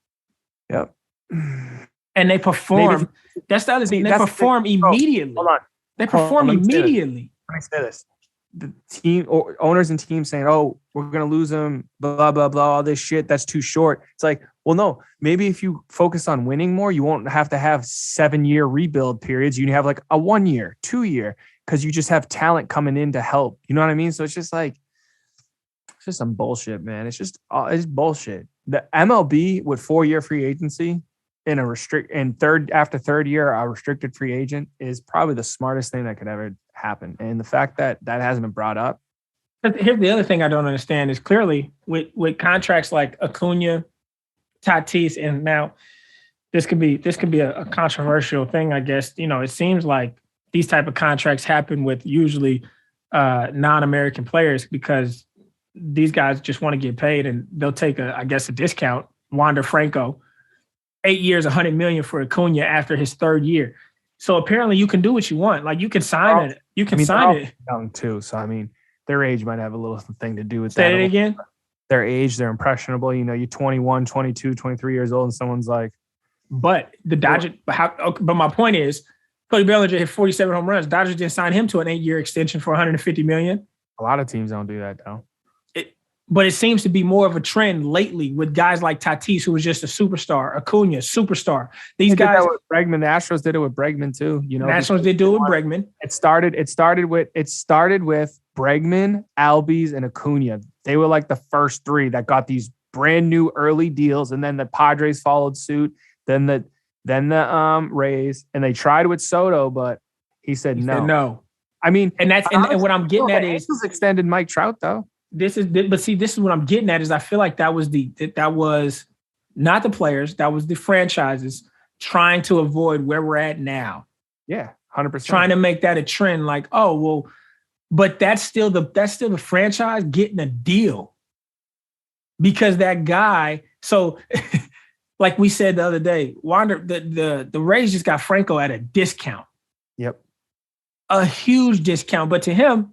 Yep. And they perform. That's the other thing. They perform immediately. Hold on. They perform immediately. Let me say this. The team or owners and teams saying, oh, we're going to lose them, blah, blah, blah, all this shit. That's too short. It's like, well, no, maybe if you focus on winning more, you won't have to have 7-year rebuild periods. You can have like a 1 year, 2 year, because you just have talent coming in to help. You know what I mean? So it's just like, it's just some bullshit, man. It's bullshit. The MLB with 4-year free agency in after third year, a restricted free agent is probably the smartest thing that could ever happen. And the fact that hasn't been brought up. But here's the other thing I don't understand is clearly with contracts like Acuna, Tatis, and now this could be a controversial thing, I guess. You know, it seems like these type of contracts happen with usually non-American players because these guys just want to get paid and they'll take a discount. Wander Franco, 8 years, $100 million for Acuna after his third year. So apparently you can do what you want. Like you can sign it. You can sign it. Young too. So I mean, their age might have a little thing to do with that. Say it again. Their age, they're impressionable. You know, you're 21, 22, 23 years old, and someone's like, but the Dodgers. But my point is, Cody Bellinger hit 47 home runs. Dodgers didn't sign him to an 8-year extension for $150 million. A lot of teams don't do that though. But it seems to be more of a trend lately with guys like Tatis, who was just a superstar, Acuna, superstar. These guys, did that with Bregman. The Astros did it with Bregman too. You know, Nationals did do it with Bregman. It started with Bregman, Albies, and Acuna. They were like the first three that got these brand new early deals, and then the Padres followed suit. Then the Rays, and they tried with Soto, but he said no. I mean, and what I'm getting at is extended Mike Trout though. This is what I'm getting at is I feel like that was not the players, that was the franchises trying to avoid where we're at now. Yeah, 100%. Trying to make that a trend, like, oh well, but that's still the franchise getting a deal because that guy. So, like we said the other day, the Rays just got Franco at a discount. Yep, a huge discount, but to him.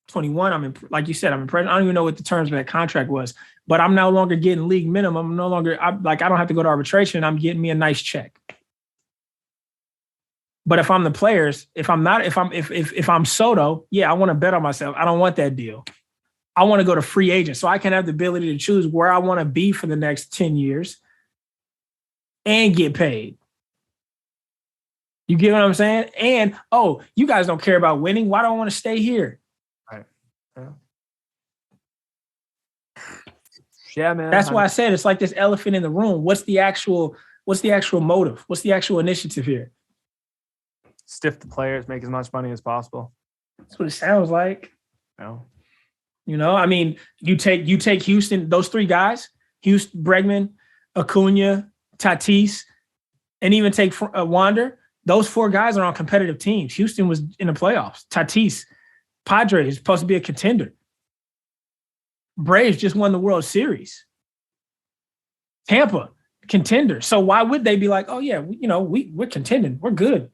21, like you said, I'm impressed. I don't even know what the terms of that contract was, but I'm no longer getting league minimum. I'm no longer, I don't have to go to arbitration. I'm getting me a nice check. But if I'm the players, if I'm Soto, yeah, I want to bet on myself. I don't want that deal. I want to go to free agent so I can have the ability to choose where I want to be for the next 10 years and get paid. You get what I'm saying? And, oh, you guys don't care about winning. Why do I want to stay here? Yeah, man. That's why I said it's like this elephant in the room. What's the actual motive? What's the actual initiative here? Stiff the players, make as much money as possible. That's what it sounds like. No. You know, I mean, you take Houston, those three guys, Houston, Bregman, Acuna, Tatis, and even take Wander. Those four guys are on competitive teams. Houston was in the playoffs. Tatis, Padres is supposed to be a contender. Braves just won the World Series. Tampa, contender. So why would they be like, oh yeah, we're contending. We're good.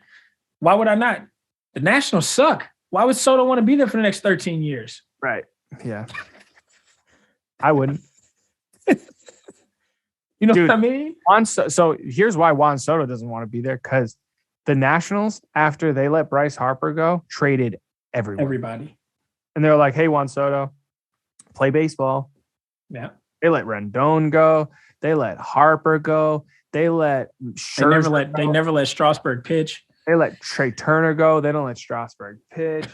Why would I not? The Nationals suck. Why would Soto want to be there for the next 13 years? Right. Yeah. I wouldn't. You know Dude, what I mean? So here's why Juan Soto doesn't want to be there, because the Nationals, after they let Bryce Harper go, traded everybody. And they're like, hey, Juan Soto, play baseball. Yeah. They let Rendon go. They let Harper go. They let Scherzer They never let Strasburg pitch. They let Trey Turner go. They don't let Strasburg pitch.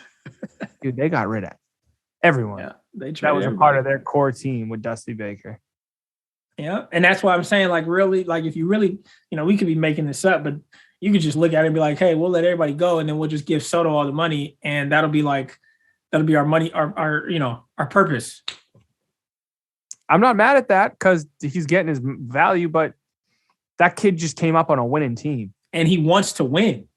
Dude, they got rid of everyone. Yeah, that was a part of their core team with Dusty Baker. Yeah, and that's why I'm saying, like, really, like, if you really, we could be making this up, but you could just look at it and be like, hey, we'll let everybody go, and then we'll just give Soto all the money, and that'll be our money, our purpose. I'm not mad at that because he's getting his value, but that kid just came up on a winning team. And he wants to win.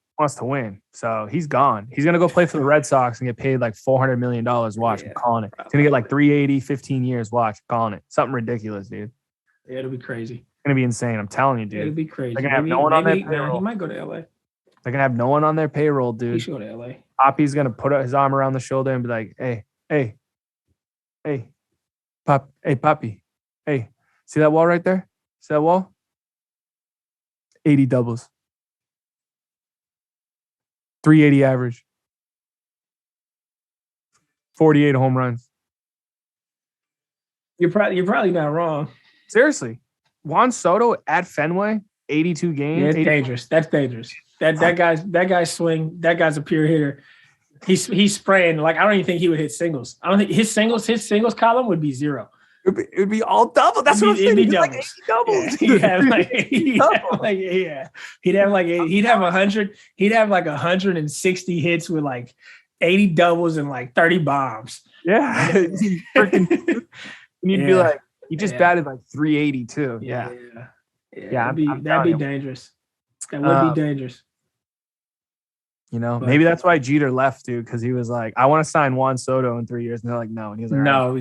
So he's gone. He's going to go play for the Red Sox and get paid like $400 million. Watch, I'm calling it. He's going to get like 380, 15 years. Watch, I'm calling it. Something ridiculous, dude. Yeah, it'll be crazy. It's going to be insane. I'm telling you, dude. It'll be crazy. They're going to have no one on their payroll. He might go to LA. They're going to have no one on their payroll, dude. He should go to LA. Poppy's going to put his arm around the shoulder and be like, hey, Poppy. Hey, see that wall right there? See that wall? 80 doubles. 380 average. 48 home runs. You're probably not wrong. Seriously. Juan Soto at Fenway, 82 games. Yeah, it's dangerous. That's dangerous. That guy's swing, that guy's a pure hitter. He's spraying, like, I don't even think he would hit singles. I don't think his singles column would be 0. It would be all double. That's what I'm saying. He'd like 80 doubles. Yeah. He'd have like 160 hits with like 80 doubles and like 30 bombs. Yeah. And you'd be like, he just batted like 382. Yeah. That'd be dangerous. That would be dangerous. Maybe that's why Jeter left, dude, because he was like, I want to sign Juan Soto in 3 years. And they're like, no. And he's like, no,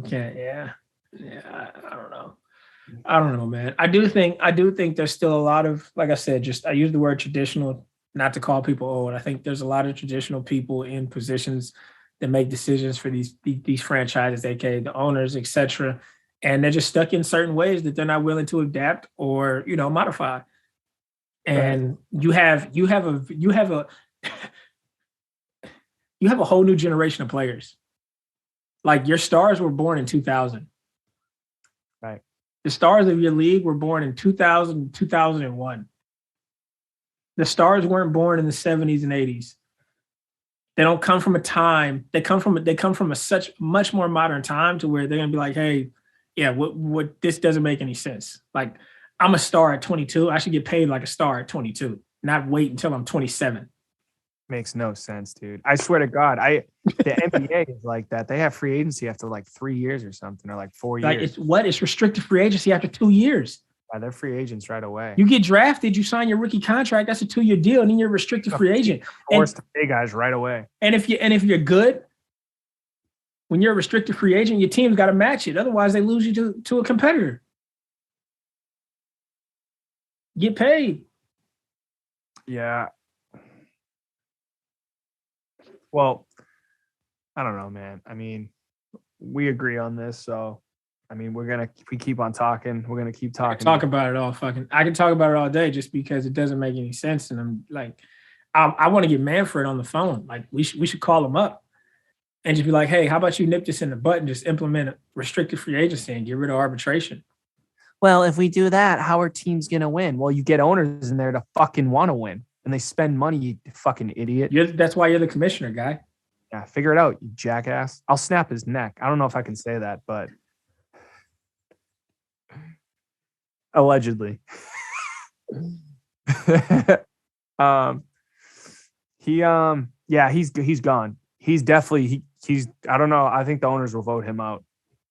can't. Yeah. I don't know, man. I do think there's still a lot of, like I said, I use the word traditional, not to call people old. I think there's a lot of traditional people in positions that make decisions for these franchises, aka the owners, etc. And they're just stuck in certain ways that they're not willing to adapt or, modify. And you have a whole new generation of players. Like, your stars were born in 2000. Right. The stars of your league were born in 2000, 2001. The stars weren't born in the 70s and 80s. They don't come from a time. They come from a such much more modern time to where they're gonna be like, hey, yeah, what this doesn't make any sense. Like, I'm a star at 22. I should get paid like a star at 22, not wait until I'm 27. Makes no sense, dude. I swear to God, the NBA is like that. They have free agency after like 3 years or something, or like 4 years. It's restricted free agency after 2 years. Yeah, they're free agents right away. You get drafted, you sign your rookie contract. That's a 2-year deal, and then you're a restricted free agent. Forced to pay guys right away. And if you're good, when you're a restricted free agent, your team's got to match it. Otherwise, they lose you to a competitor. Get paid. Yeah. Well, I don't know, man. I mean, we agree on this, so I mean, we keep on talking. We're gonna keep talking. I can talk about it all day just because it doesn't make any sense. And I'm like, I want to get Manfred on the phone. Like, we should call him up and just be like, hey, how about you nip this in the butt and just implement a restricted free agency and get rid of arbitration? Well, if we do that, how are teams going to win? Well, you get owners in there to fucking want to win, and they spend money, you fucking idiot. That's why you're the commissioner, guy. Yeah, figure it out, you jackass. I'll snap his neck. I don't know if I can say that, but allegedly. He's gone. He's definitely, I don't know. I think the owners will vote him out.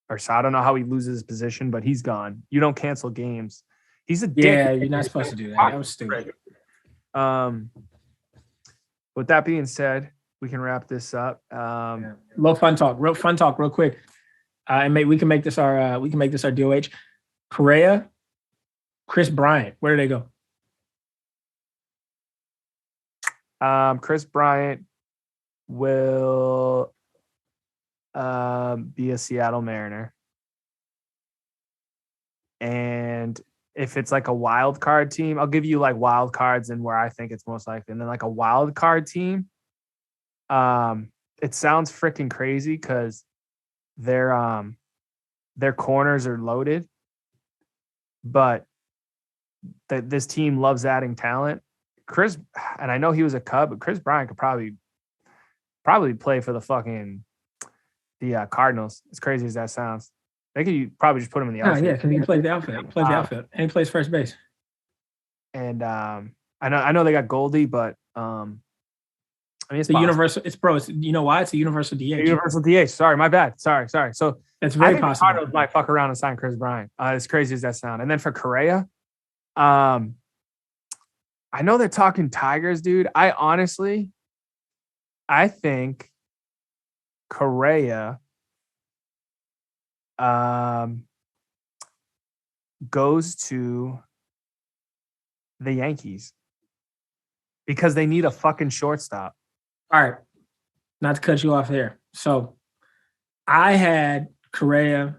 Or so I don't know how he loses his position, but he's gone. You don't cancel games. He's a dick. Yeah, you're not supposed to do that. That was stupid. With that being said, we can wrap this up. Real fun talk real quick. And we can make this our DOH. Correa, Chris Bryant. Where do they go? Chris Bryant will be a Seattle Mariner. And if it's like a wild card team, I'll give you like wild cards and where I think it's most likely. And then like a wild card team, it sounds freaking crazy because their corners are loaded, but this team loves adding talent. And I know he was a Cub, but Chris Bryant could probably play for the Cardinals. As crazy as that sounds. They could probably just put him in the outfield. Yeah, because he plays the outfield. He plays the outfield, and he plays first base. And I know they got Goldie, but I mean it's the universal. You know why? It's a universal DH. Universal DH. Sorry, my bad. Sorry. So it's very possible. The Cardinals might fuck around and sign Chris Bryant. As crazy as that sounds. And then for Correa, I know they're talking Tigers, dude. I think Correa goes to the Yankees because they need a fucking shortstop. All right. Not to cut you off here. So I had Correa.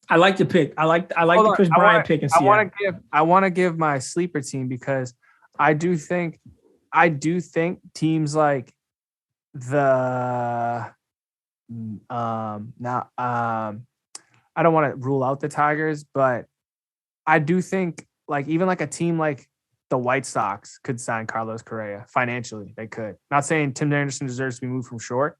I like the pick. I like the Chris Bryant pick in Seattle. I want to give my sleeper team because I do think teams like the I don't want to rule out the Tigers, but I do think like even like a team like the White Sox could sign Carlos Correa financially. They could. Not saying Tim Anderson deserves to be moved from short,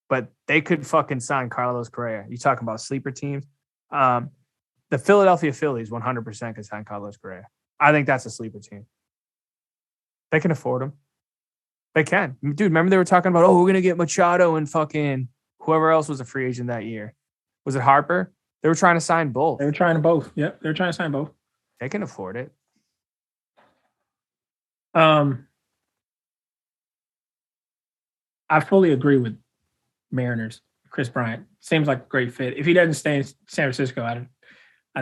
but they could fucking sign Carlos Correa. You talking about sleeper teams? The Philadelphia Phillies 100% could sign Carlos Correa. I think that's a sleeper team. They can afford him. They can. Dude, remember they were talking about, we're going to get Machado and fucking whoever else was a free agent that year. Was it Harper? They were trying to sign both. They were trying to both. Yep, they were trying to sign both. They can afford it. I fully agree with Mariners. Chris Bryant seems like a great fit. If he doesn't stay in San Francisco, I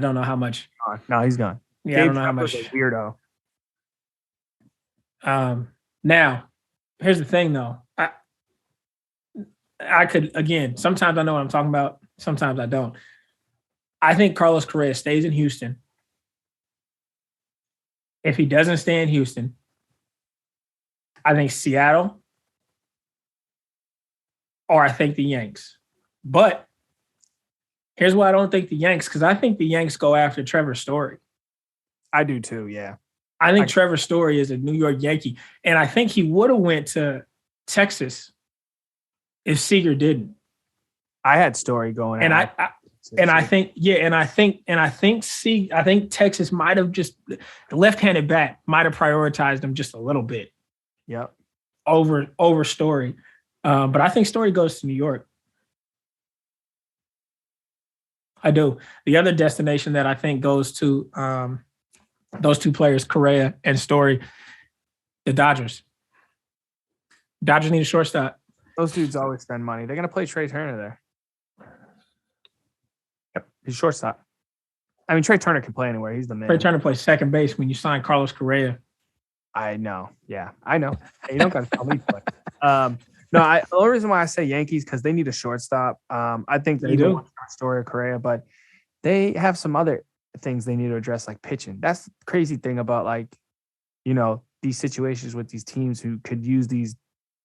don't know how much. No, he's gone. Yeah, I don't know how much. Weirdo. Now, here's the thing, though. I could, again, sometimes I know what I'm talking about. Sometimes I don't. I think Carlos Correa stays in Houston. If he doesn't stay in Houston, I think Seattle or I think the Yanks. But here's why I don't think the Yanks, because I think the Yanks go after Trevor Story. I do too, yeah. I think Trevor Story is a New York Yankee. And I think he would have went to Texas if Seager didn't. I had Story going. And I think Texas might have just the left-handed bat might have prioritized him just a little bit. Yep. Over Story. But I think Story goes to New York. I do. The other destination that I think goes to those two players, Correa and Story, the Dodgers. Dodgers need a shortstop. Those dudes always spend money. They're going to play Trey Turner there. Yep, he's shortstop. I mean, Trey Turner can play anywhere. He's the man. Trey Turner plays second base when you sign Carlos Correa. I know. Yeah, I know. Hey, you don't got to tell me. No, the only reason why I say Yankees because they need a shortstop. I think they do want Story or Correa, but they have some other things they need to address, like pitching. That's the crazy thing about these situations with these teams who could use these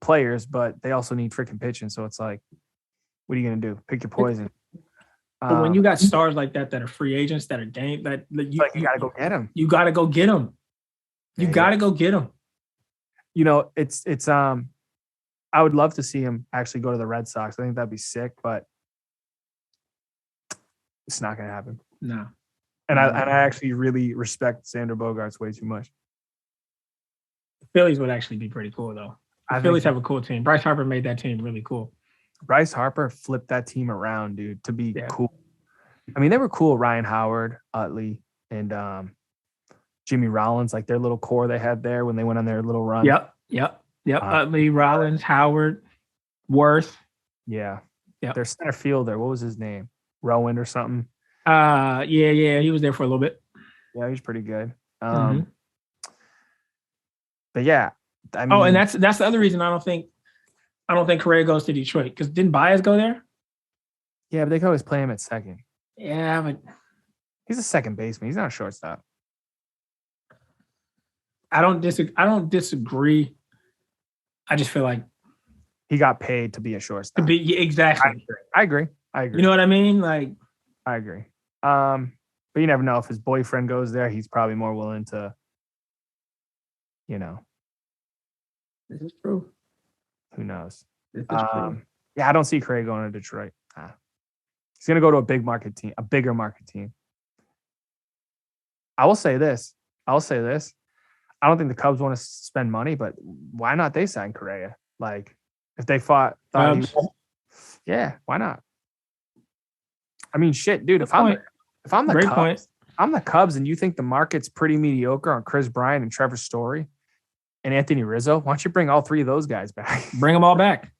players, but they also need freaking pitching. So it's like, what are you gonna do? Pick your poison. But when you got stars like that are free agents that are you gotta go get them. You gotta go get them. You gotta go get them. It's I would love to see him actually go to the Red Sox. I think that'd be sick, but it's not gonna happen. No. And I actually really respect Xander Bogaerts way too much. The Phillies would actually be pretty cool, though. The Phillies have a cool team. Bryce Harper made that team really cool. Bryce Harper flipped that team around, dude, to be cool. I mean, they were cool. Ryan Howard, Utley, and Jimmy Rollins, like their little core they had there when they went on their little run. Yep. Utley, Rollins, Howard, Worth. Yeah. Yep. Their center fielder, what was his name? Rowan or something. Yeah, he was there for a little bit. Yeah, he's pretty good. Mhm. But yeah, I mean, and that's the other reason I don't think Correa goes to Detroit, because didn't Baez go there? yeah, but they could always play him at second. Yeah, but He's a second baseman. He's not a shortstop. I don't disagree. I just feel like he got paid to be a shortstop. Exactly. I agree. You know what I mean? Like, I agree. But you never know, if his boyfriend goes there, he's probably more willing to, you know. This is true. Who knows? This is true. Yeah, I don't see Craig going to Detroit. He's going to go to a bigger market team. I will say this. I don't think the Cubs want to spend money, but why not they sign Correa? Like, if they thought yeah, why not? I mean, shit, dude. If I'm the Cubs, and you think the market's pretty mediocre on Chris Bryant and Trevor Story and Anthony Rizzo, why don't you bring all three of those guys back? Bring them all back.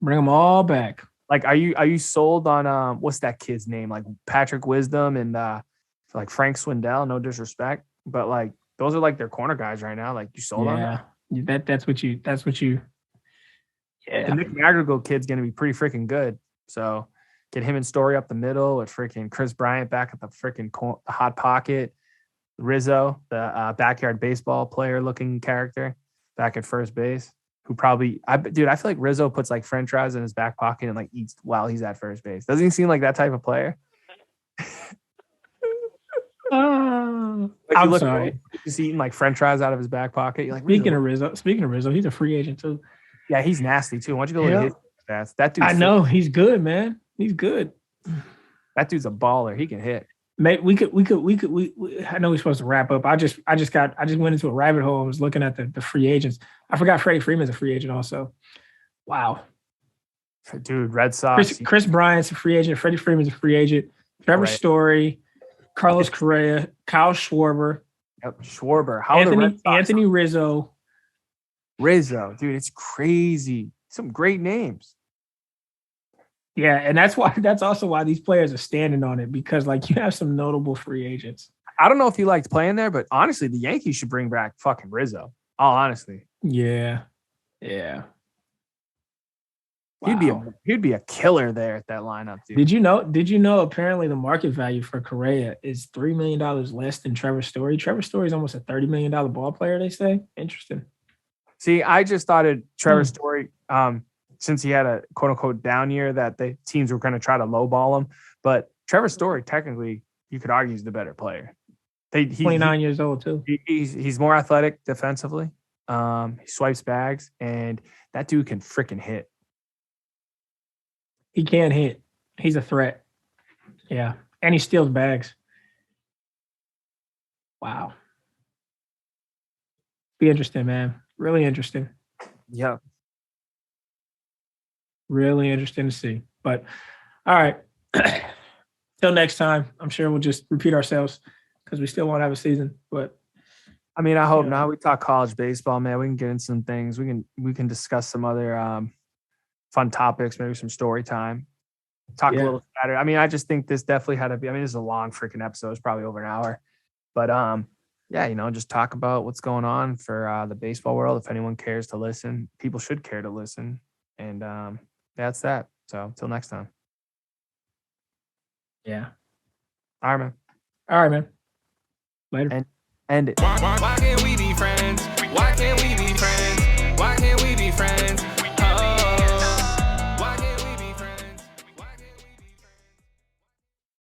Bring them all back. Like, are you sold on what's that kid's name? Like Patrick Wisdom and like Frank Swindell. No disrespect, but like those are like their corner guys right now. Like, you sold on that? That's what you. Yeah, the Nick Madrigal kid's gonna be pretty freaking good. So get him and Story up the middle, with freaking Chris Bryant back at the freaking hot pocket. Rizzo, the backyard baseball player looking character, back at first base. Who probably, I feel like Rizzo puts like French fries in his back pocket and like eats while he's at first base. Doesn't he seem like that type of player? I'm sorry. He's eating like French fries out of his back pocket. You're like, speaking of Rizzo, he's a free agent too. Yeah, he's nasty too. Why don't you go look at his stats? That dude. I know he's good, man. He's good. That dude's a baller. He can hit. Mate, we could. I know we're supposed to wrap up. I just went into a rabbit hole and was looking at the free agents. I forgot Freddie Freeman's a free agent also. Wow. Dude, Red Sox. Chris Bryant's a free agent. Freddie Freeman's a free agent. Trevor Story, Carlos Correa, Kyle Schwarber. Yep, Schwarber. Anthony Rizzo. Dude, it's crazy. Some great names. Yeah, and that's also why these players are standing on it, because like you have some notable free agents. I don't know if he liked playing there, but honestly, the Yankees should bring back fucking Rizzo. All honestly. Yeah. Yeah. Wow. He'd be a killer there at that lineup, dude. Did you know apparently the market value for Correa is $3 million less than Trevor Story? Trevor Story is almost a $30 million ball player, they say. Interesting. See, I just thought Trevor Story, since he had a quote unquote down year, that the teams were going to try to lowball him. But Trevor Story, technically, you could argue, is the better player. He's 29 years old too. He's more athletic defensively. He swipes bags, and that dude can freaking hit. He can hit. He's a threat. Yeah, and he steals bags. Wow. Be interesting, man. Really interesting. Yeah. Really interesting to see. But all right. Till next time, I'm sure we'll just repeat ourselves because we still won't have a season. But I mean, I hope not. We talk college baseball, man. We can get into some things. We can discuss some other fun topics, maybe some story time. Talk a little better. I mean, I just think this definitely had to be. I mean, this is a long freaking episode. It's probably over an hour. But yeah, just talk about what's going on for the baseball world. If anyone cares to listen, people should care to listen. And that's that. So till next time. Yeah. All right, man. Later. End it. Why can't we be friends? Why can't